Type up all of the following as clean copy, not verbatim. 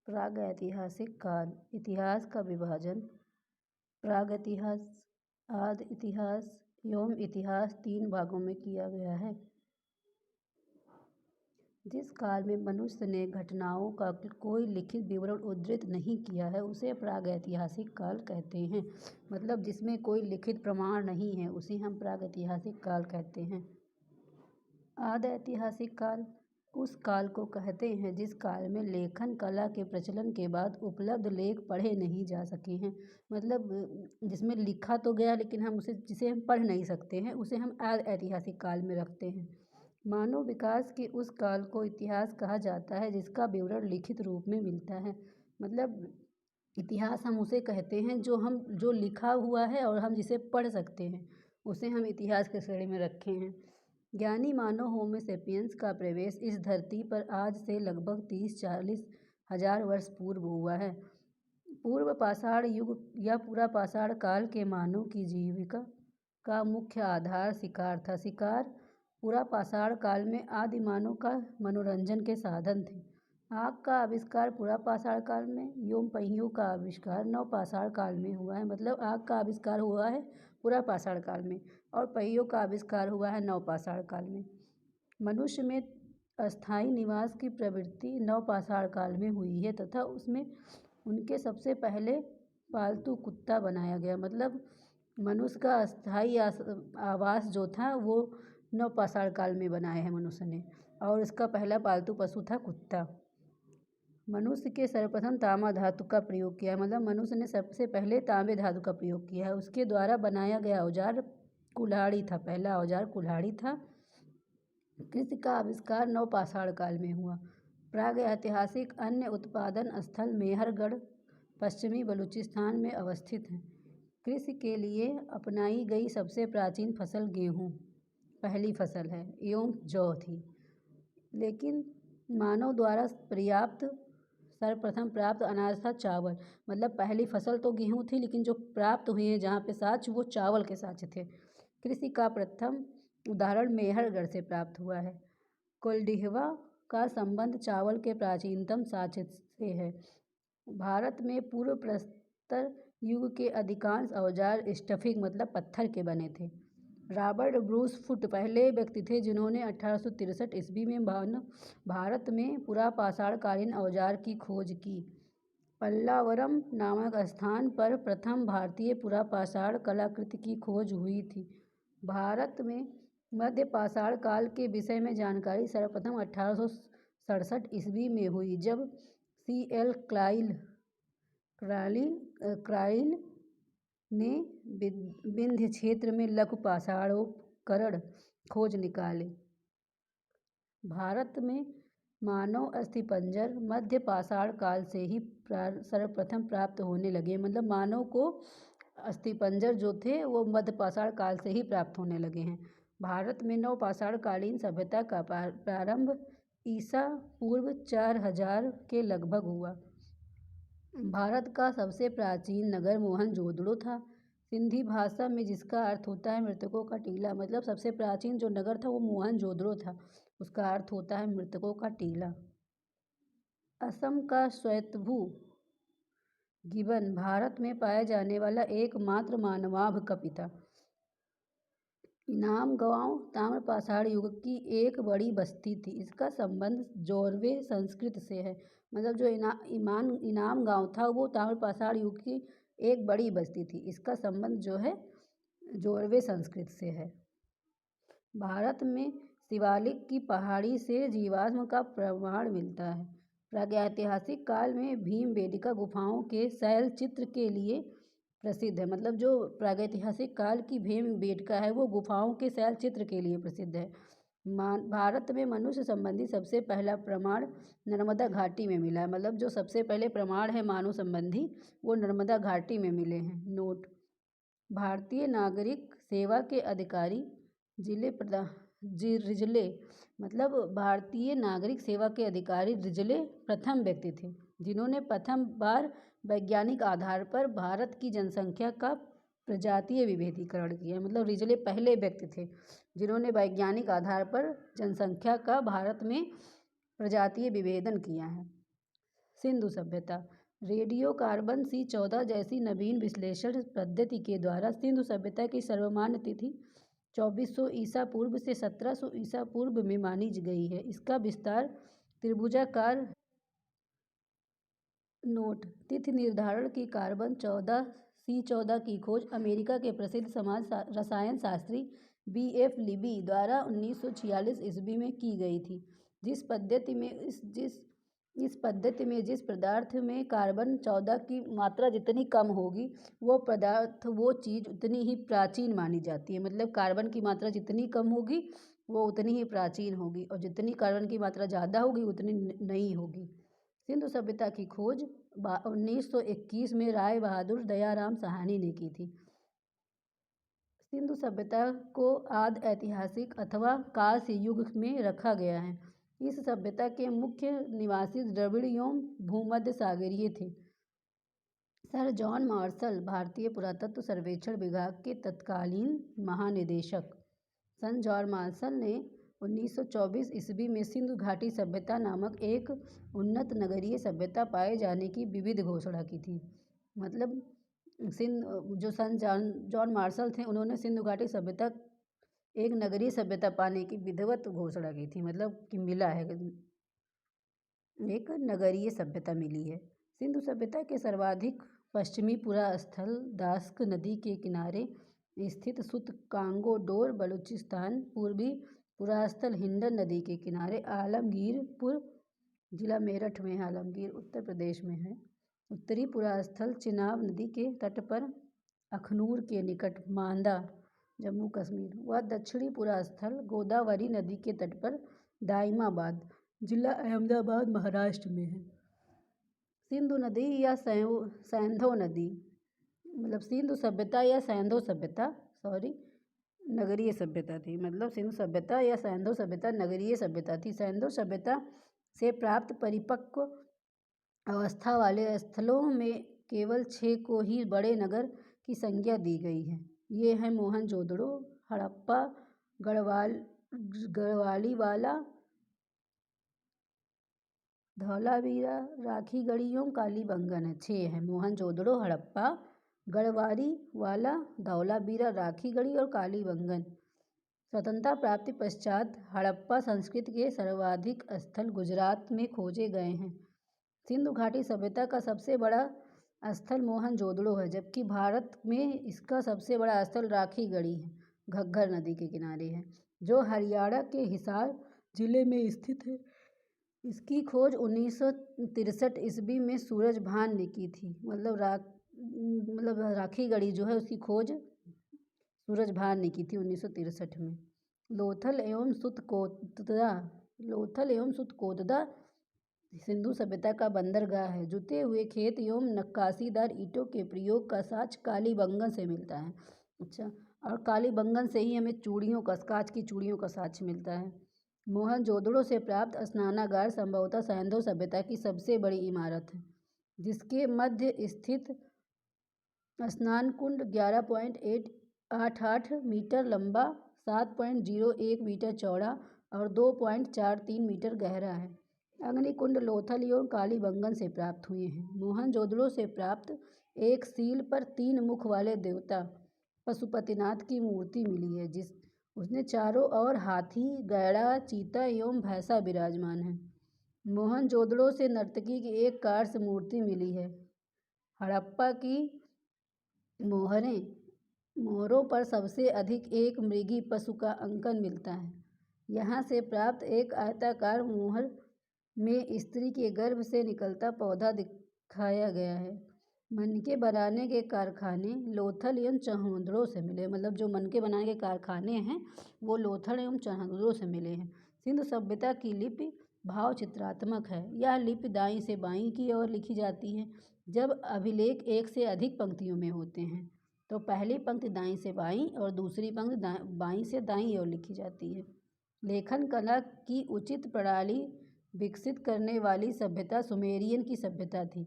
प्रागैतिहासिक काल। इतिहास का विभाजन प्रागैतिहास, आदि इतिहास एवं इतिहास 3 भागों में किया गया है। जिस काल में मनुष्य ने घटनाओं का कोई लिखित विवरण उद्धृत नहीं किया है उसे प्रागैतिहासिक काल कहते हैं। मतलब जिसमें कोई लिखित प्रमाण नहीं है उसे हम प्रागैतिहासिक काल कहते हैं। आदैतिहासिक काल उस काल को कहते हैं जिस काल में लेखन कला के प्रचलन के बाद उपलब्ध लेख पढ़े नहीं जा सके हैं। मतलब जिसमें लिखा तो गया लेकिन हम जिसे हम पढ़ नहीं सकते हैं उसे हम ऐतिहासिक काल में रखते हैं। मानव विकास के उस काल को इतिहास कहा जाता है जिसका विवरण लिखित रूप में मिलता है। मतलब इतिहास हम उसे कहते हैं जो लिखा हुआ है और हम जिसे पढ़ सकते हैं उसे हम इतिहास के श्रेणी में रखे हैं। ज्ञानी मानव होमो सेपियंस का प्रवेश इस धरती पर आज से लगभग 30-40 हजार वर्ष पूर्व हुआ है। पूर्व पाषाण युग या पूरा पाषाण काल के मानव की जीविका का मुख्य आधार शिकार था। शिकार पूरा पाषाण काल में आदि मानव का मनोरंजन के साधन थे। आग का आविष्कार पूरा पाषाण काल में एवं पहियों का आविष्कार नवपाषाण काल में हुआ है। मतलब आग का आविष्कार हुआ है पूरा पाषाण काल में और पहियों का आविष्कार हुआ है नवपाषाण काल में। मनुष्य में अस्थायी निवास की प्रवृत्ति नवपाषाण काल में हुई है तथा उसमें उनके सबसे पहले पालतू कुत्ता बनाया गया। मतलब मनुष्य का अस्थायी आवास जो था वो नवपाषाण काल में बनाया है मनुष्य ने और इसका पहला पालतू पशु था कुत्ता। मनुष्य के सर्वप्रथम तांबा धातु का प्रयोग किया है। मतलब मनुष्य ने सबसे पहले तांबे धातु का प्रयोग किया है। उसके द्वारा बनाया गया औजार कुल्हाड़ी था। पहला औजार कुल्हाड़ी था। कृषि का आविष्कार नवपाषाण काल में हुआ। प्रागैतिहासिक अन्य उत्पादन स्थल मेहरगढ़ पश्चिमी बलूचिस्तान में अवस्थित है। कृषि के लिए अपनाई गई सबसे प्राचीन फसल गेहूँ पहली फसल है एवं जौ थी। लेकिन मानव द्वारा सर्वप्रथम प्राप्त अनाज था चावल। मतलब पहली फसल तो गेहूँ थी लेकिन जो प्राप्त हुए हैं जहाँ पे साक्ष्य वो चावल के साक्ष्य थे। कृषि का प्रथम उदाहरण मेहरगढ़ से प्राप्त हुआ है। कोल्डिहवा का संबंध चावल के प्राचीनतम साक्ष्य से है। भारत में पूर्व प्रस्तर युग के अधिकांश औजार स्टफिंग मतलब पत्थर के बने थे। रॉबर्ट ब्रूस फुट पहले व्यक्ति थे जिन्होंने 1863 ईस्वी में भारत में पुरापाषाणकालीन औजार की खोज की। पल्लावरम नामक स्थान पर प्रथम भारतीय पुरापाषाण कलाकृति की खोज हुई थी। भारत में मध्य पाषाण काल के विषय में जानकारी सर्वप्रथम 1867 ईस्वी में हुई जब C.L. क्राइल ने विंध्य क्षेत्र में लघु पाषाणोपकरण खोज निकाले। भारत में मानव अस्थिपंजर मध्य पाषाण काल से ही सर्वप्रथम प्राप्त होने लगे। मतलब मानव को अस्थिपंजर जो थे वो मध्य पाषाण काल से ही प्राप्त होने लगे हैं। भारत में नवपाषाणकालीन सभ्यता का प्रारंभ ईसा पूर्व 4000 के लगभग हुआ। भारत का सबसे प्राचीन नगर मोहनजोदड़ो था। सिंधी भाषा में जिसका अर्थ होता है मृतकों का टीला। मतलब सबसे प्राचीन जो नगर था वो मोहनजोदड़ो था। उसका अर्थ होता है मृतकों का टीला। असम का श्वेतभू गिबन भारत में पाया जाने वाला एकमात्र मानवाभ का पिता। इनाम गांव ताम्रपाषाण युग की एक बड़ी बस्ती थी। इसका संबंध जोरवे संस्कृत से है। मतलब जो इनाम गांव था वो ताम्रपाषाण युग की एक बड़ी बस्ती थी। इसका संबंध जो है जोरवे संस्कृत से है। भारत में शिवालिक की पहाड़ी से जीवाश्म का प्रमाण मिलता है। प्रागैतिहासिक काल में भीमबेटका गुफाओं के शैल चित्र के लिए प्रसिद्ध है। मतलब जो प्रागैतिहासिक काल की भीमबेटका है वो गुफाओं के शैल चित्र के लिए प्रसिद्ध है। भारत में मनुष्य संबंधी सबसे पहला प्रमाण नर्मदा घाटी में मिला है। मतलब जो सबसे पहले प्रमाण है मानव संबंधी वो नर्मदा घाटी में मिले हैं। नोट: भारतीय नागरिक सेवा के अधिकारी रिजले। मतलब भारतीय नागरिक सेवा के अधिकारी रिजले प्रथम व्यक्ति थे जिन्होंने प्रथम बार वैज्ञानिक आधार पर भारत की जनसंख्या का प्रजातीय विभेदीकरण किया। मतलब रिजले पहले व्यक्ति थे जिन्होंने वैज्ञानिक आधार पर जनसंख्या का भारत में प्रजातीय विभेदन किया है। सिंधु सभ्यता। रेडियो कार्बन C14 जैसी नवीन विश्लेषण पद्धति के द्वारा सिंधु सभ्यता की सर्वमान्य तिथि 2400 ईसा पूर्व से 1700 ईसा पूर्व में मानी गई है। इसका विस्तार त्रिभुजाकार नोट तिथि निर्धारण की कार्बन C14 की खोज अमेरिका के प्रसिद्ध रसायन शास्त्री B.F. लिबी द्वारा 1946 ईस्वी में की गई थी। इस पद्धति में जिस पदार्थ में कार्बन 14 की मात्रा जितनी कम होगी वो चीज़ उतनी ही प्राचीन मानी जाती है। मतलब कार्बन की मात्रा जितनी कम होगी वो उतनी ही प्राचीन होगी और जितनी कार्बन की मात्रा ज़्यादा होगी उतनी नई होगी। सिंधु सभ्यता की खोज 1921 में राय बहादुर दयाराम साहनी ने की थी। सिंधु सभ्यता को आदि ऐतिहासिक अथवा कांस्य युग में रखा गया है। इस सभ्यता के मुख्य निवासी द्रविड़ एवं भूमध्य सागरीय थे। सर जॉन मार्शल भारतीय पुरातत्व सर्वेक्षण विभाग के तत्कालीन महानिदेशक सन जॉन मार्शल ने 1924 ईस्वी में सिंधु घाटी सभ्यता नामक एक उन्नत नगरीय सभ्यता पाए जाने की विविध घोषणा की थी। मतलब जो सन जॉन मार्शल थे उन्होंने सिंधु घाटी सभ्यता एक नगरीय सभ्यता पाने की विधिवत घोषणा की थी। मतलब कि मिला है, एक नगरीय सभ्यता मिली है। सिंधु सभ्यता के सर्वाधिक पश्चिमी पुरास्थल दास्क नदी के किनारे स्थित सुत कांगो डोर बलूचिस्तान, पूर्वी पुरास्थल हिंडन नदी के किनारे आलमगीरपुर जिला मेरठ में, आलमगीर उत्तर प्रदेश में है। उत्तरी पुरास्थल चिनाब नदी के तट पर अखनूर के निकट मांदा जम्मू कश्मीर व दक्षिणी पुरास्थल गोदावरी नदी के तट पर दाइमाबाद जिला अहमदाबाद महाराष्ट्र में है। सिंधु नदी या सैंधो नदी, मतलब सिंधु सभ्यता या सैंधो सभ्यता नगरीय सभ्यता थी। मतलब सिंधु सभ्यता या सैंधो सभ्यता नगरीय सभ्यता थी। सैंधो सभ्यता से प्राप्त परिपक्व अवस्था वाले स्थलों में केवल 6 को ही बड़े नगर की संज्ञा दी गई है। ये हैं मोहनजोदड़ो, हड़प्पा, गढ़वालीवाला, धौलावीरा, राखीगढ़ी एवं कालीबंगन है। 6 है मोहनजोदड़ो, हड़प्पा, गढ़वालीवाला, धौलावीरा, राखीगढ़ी और कालीबंगन। स्वतंत्रता प्राप्ति पश्चात हड़प्पा संस्कृति के सर्वाधिक स्थल गुजरात में खोजे गए हैं। सिंधु घाटी सभ्यता का सबसे बड़ा स्थल मोहनजोदड़ो है, जबकि भारत में इसका सबसे बड़ा स्थल राखीगढ़ी है, घग्गर नदी के किनारे है, जो हरियाणा के हिसार जिले में स्थित है। इसकी खोज 1963 ईस्वी में सूरजभान ने की थी। मतलब राखीगढ़ी जो है उसकी खोज सूरजभान ने की थी 1963 में। लोथल एवं सुतकोतदा सिंधु सभ्यता का बंदरगाह है। जुते हुए खेत एवं नक्काशीदार ईंटों के प्रयोग का साक्ष्य कालीबंगन से मिलता है। अच्छा, और कालीबंगन से ही हमें कांच की चूड़ियों का साक्ष्य मिलता है। मोहनजोदड़ो से प्राप्त स्नानागार संभवतः सैंधो सभ्यता की सबसे बड़ी इमारत है, जिसके मध्य स्थित स्नान कुंड 11.88 मीटर लंबा, 7.01 मीटर चौड़ा और 2.43 मीटर गहरा है। अग्निकुंड लोथल एवं कालीबंगन से प्राप्त हुए हैं। मोहनजोदड़ो से प्राप्त एक सील पर 3 मुख वाले देवता पशुपतिनाथ की मूर्ति मिली है, उसने चारों ओर हाथी, गैड़ा, चीता एवं भैंसा विराजमान है। मोहनजोदड़ो से नर्तकी की एक कांस्य मूर्ति मिली है। हड़प्पा की मोहरों पर सबसे अधिक एक मृगी पशु का अंकन मिलता है। यहाँ से प्राप्त एक आयताकार मोहर में स्त्री के गर्भ से निकलता पौधा दिखाया गया है। मनके बनाने के कारखाने लोथल एवं चहोंदड़ो से मिले। मतलब जो मनके बनाने के कारखाने हैं वो लोथल एवं चहोंदड़ो से मिले हैं। सिंधु सभ्यता की लिपि भाव चित्रात्मक है। यह लिपि दाईं से बाईं की ओर लिखी जाती है। जब अभिलेख एक से अधिक पंक्तियों में होते हैं तो पहली पंक्ति दाईं से बाईं और दूसरी पंक्ति बाईं से दाईं ओर लिखी जाती है। लेखन कला की उचित प्रणाली विकसित करने वाली सभ्यता सुमेरियन की सभ्यता थी।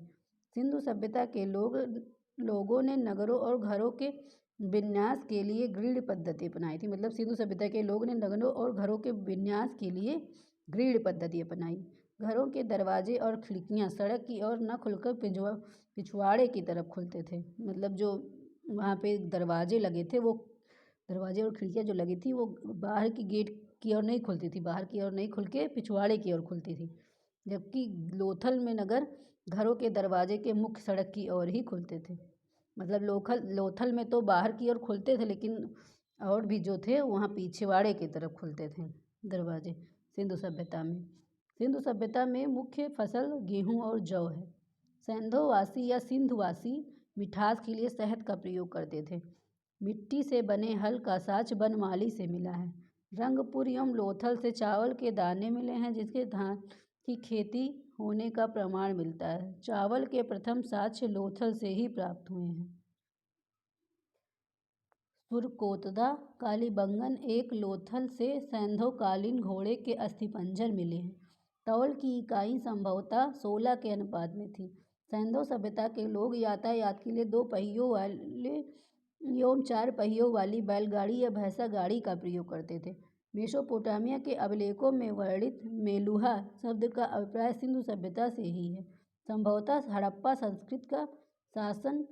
सिंधु सभ्यता के लोगों ने नगरों और घरों के विन्यास के लिए ग्रिड पद्धति अपनाई थी। मतलब सिंधु सभ्यता के लोगों ने नगरों और घरों के विन्यास के लिए ग्रिड पद्धति अपनाई। घरों के दरवाजे और खिड़कियां सड़क की ओर न खुलकर पिछवाड़े की तरफ खुलते थे। मतलब जो वहाँ पे दरवाजे लगे थे, वो दरवाजे और खिड़कियां जो लगी थी वो बाहर की गेट की ओर नहीं खुलती थी, बाहर की ओर नहीं खुल के पिछवाड़े की ओर खुलती थी। जबकि लोथल में नगर घरों के दरवाजे के मुख्य सड़क की ओर ही खुलते थे। मतलब लोथल में तो बाहर की ओर खुलते थे, लेकिन और भी जो थे वहाँ पिछवाड़े की तरफ खुलते थे दरवाजे। सिंधु सभ्यता में मुख्य फसल गेहूं और जौ है। सैंधोवासी या सिंधुवासी मिठास के लिए शहद का प्रयोग करते थे। मिट्टी से बने हल का साच बनमाली से मिला है। रंगपुर एवं लोथल से चावल के दाने मिले हैं, जिसके धान की खेती होने का प्रमाण मिलता है। चावल के प्रथम साक्ष्य लोथल से ही प्राप्त हुए हैं। सुरकोतदा कालीबंगन एक लोथल से सैंधवकालीन घोड़े के अस्थिपंजर मिले हैं। तौल की इकाई संभवतः 16 के अनुपात में थी। सैंधव सभ्यता के लोग यातायात के लिए 2 पहियों वाले एवं 4 पहियों वाली बैलगाड़ी या भैंसा गाड़ी का प्रयोग करते थे। मेसोपोटामिया के अभिलेखों में वर्णित मेलुहा शब्द का अभिप्राय सिंधु सभ्यता से ही है। संभवतः हड़प्पा संस्कृत का शासन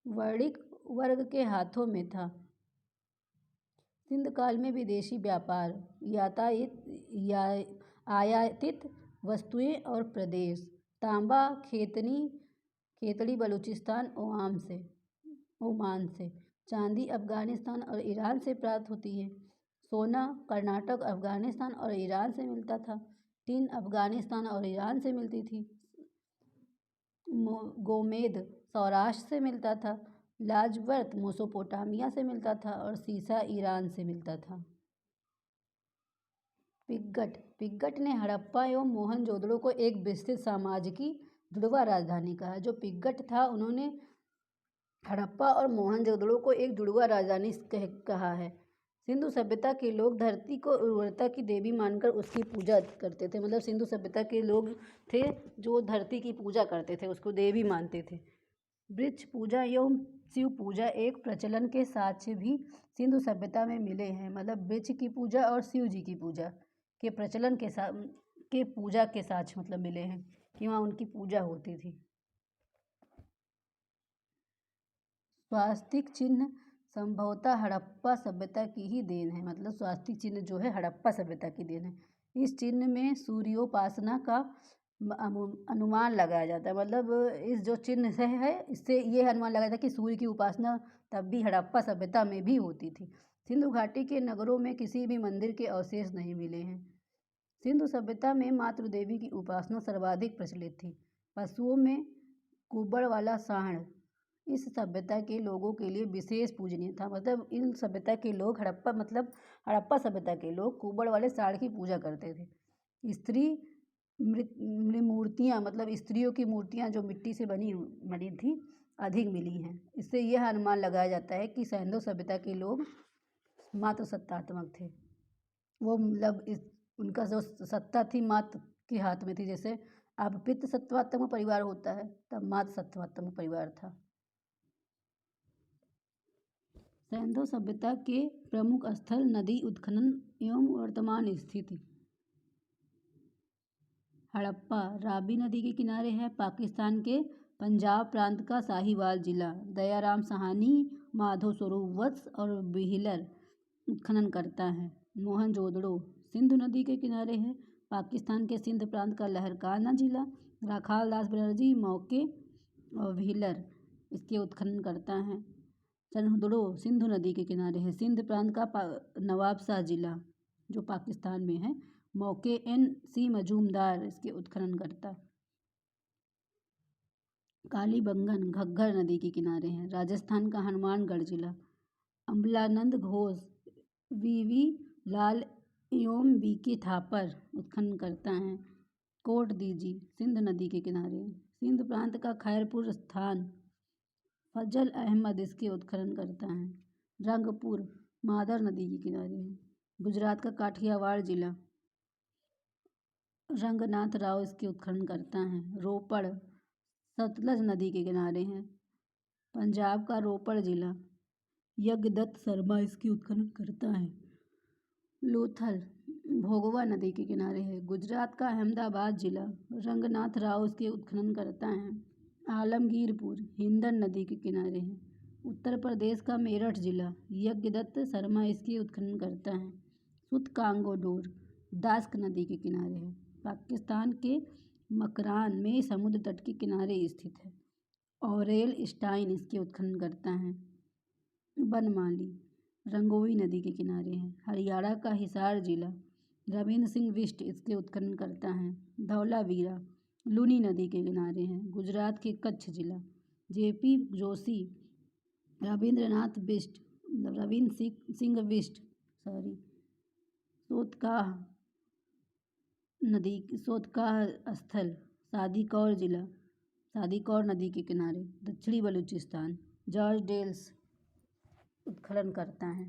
वर्णिक वर्ग के हाथों में था। सिंध काल में विदेशी व्यापार, आयातित वस्तुएं और प्रदेश। तांबा खेतड़ी बलूचिस्तान ओमान से। चांदी अफगानिस्तान और ईरान से प्राप्त होती है। सोना कर्नाटक, अफगानिस्तान और ईरान से मिलता था। टिन अफगानिस्तान और ईरान से मिलती थी। गोमेद सौराष्ट्र से मिलता था। लाजवर्त मेसोपोटामिया से मिलता था और सीसा ईरान से मिलता था। पिग्गट ने हड़प्पा एवं मोहनजोदड़ो को एक विस्तृत साम्राज्यिक जुड़वा राजधानी कहा। जो पिग्गट था, उन्होंने हड़प्पा और मोहनजोदड़ो को एक जुड़वा राजधानी कहा है। सिंधु सभ्यता के लोग धरती को उर्वरता की देवी मानकर उसकी पूजा करते थे। मतलब सिंधु सभ्यता के लोग थे जो धरती की पूजा करते थे, उसको देवी मानते थे। वृक्ष पूजा एवं शिव पूजा एक प्रचलन के साक्ष्य भी सिंधु सभ्यता में मिले हैं। मतलब वृक्ष की पूजा और शिव जी की पूजा के प्रचलन के पूजा के साक्ष्य मतलब मिले हैं कि वहाँ उनकी पूजा होती थी। स्वास्तिक चिन्ह संभवतः हड़प्पा सभ्यता की ही देन है। मतलब स्वास्तिक चिन्ह जो है हड़प्पा सभ्यता की देन है। इस चिन्ह में सूर्योपासना का अनुमान लगाया जाता है। मतलब इस जो चिन्ह से है, इससे ये अनुमान लगाया जाता है कि सूर्य की उपासना तब भी हड़प्पा सभ्यता में भी होती थी। सिंधु घाटी के नगरों में किसी भी मंदिर के अवशेष नहीं मिले हैं। सिंधु सभ्यता में मातृ देवी की उपासना सर्वाधिक प्रचलित थी। पशुओं में कुबड़ वाला सांड इस सभ्यता के लोगों के लिए विशेष पूजनीय था। मतलब इन सभ्यता के लोग हड़प्पा सभ्यता के लोग कुबड़ वाले सांड की पूजा करते थे। स्त्री मूर्तियाँ, मतलब स्त्रियों की मूर्तियाँ जो मिट्टी से बनी थी, अधिक मिली हैं। इससे यह अनुमान लगाया जाता है कि सैंधव सभ्यता के लोग मात्र सत्तात्मक थे। वो मतलब उनका जो सत्ता थी मात्र के हाथ में थी। जैसे अब पितृ सत्वात्मक परिवार होता है, तब मात्र सत्वात्मक परिवार था। सैंधव सभ्यता के प्रमुख स्थल नदी उत्खनन एवं वर्तमान स्थिति। हड़प्पा रावी नदी के किनारे है। पाकिस्तान के पंजाब प्रांत का साहिवाल जिला दयाराम साहनी, माधो स्वरूप वत्स और बिहिलर उत्खनन करता है। मोहनजोदड़ो सिंधु नदी के किनारे है। पाकिस्तान के सिंध प्रांत का लहरकाना जिला राखाल दास बनर्जी, मौके और बिहिलर इसके उत्खनन करता है। चन्हुदड़ो सिंधु नदी के किनारे है। सिंध प्रांत का नवाबशाह जिला जो पाकिस्तान में है, मौके N.C. मजूमदार इसके उत्खनन करता। कालीबंगन घग्गर नदी के किनारे है। राजस्थान का हनुमानगढ़ जिला। अम्बलानंद घोष V.V. लाल एवं B.K. थापर उत्खनन करता है। कोट दीजी सिंध नदी के किनारे। सिंध प्रांत का खैरपुर स्थान फजल अहमद इसके उत्खनन करता है। रंगपुर मादर नदी के किनारे है। गुजरात का काठियावाड़ जिला रंगनाथ राव इसके उत्खनन करता है। रोपड़ सतलज नदी के किनारे है। पंजाब का रोपड़ जिला यज्ञदत्त शर्मा इसकी उत्खनन करता है। लोथल भोगवा नदी के किनारे है। गुजरात का अहमदाबाद जिला रंगनाथ राव इसके उत्खनन करता है। आलमगीरपुर हिंदन नदी के किनारे है। उत्तर प्रदेश का मेरठ जिला यज्ञदत्त शर्मा इसकी उत्खनन करता है। सुतकांगो डोर दास्क नदी के किनारे है। पाकिस्तान के मकरान में समुद्र तट के किनारे स्थित है। ऑरेल स्टाइन इसके उत्खनन करता है। बनमाली रंगोई नदी के किनारे है। हरियाणा का हिसार जिला रविंद्र सिंह बिष्ट इसके उत्खनन करता है। धौलावीरा लूनी नदी के किनारे है। गुजरात के कच्छ जिला जेपी जोशी रविंद्रनाथ बिष्ट रविंद्र सिंह बिष्ट सोतकाह स्थल सादीकौर नदी के किनारे दक्षिणी बलूचिस्तान जॉर्ज डेल्स उत्खनन करता है।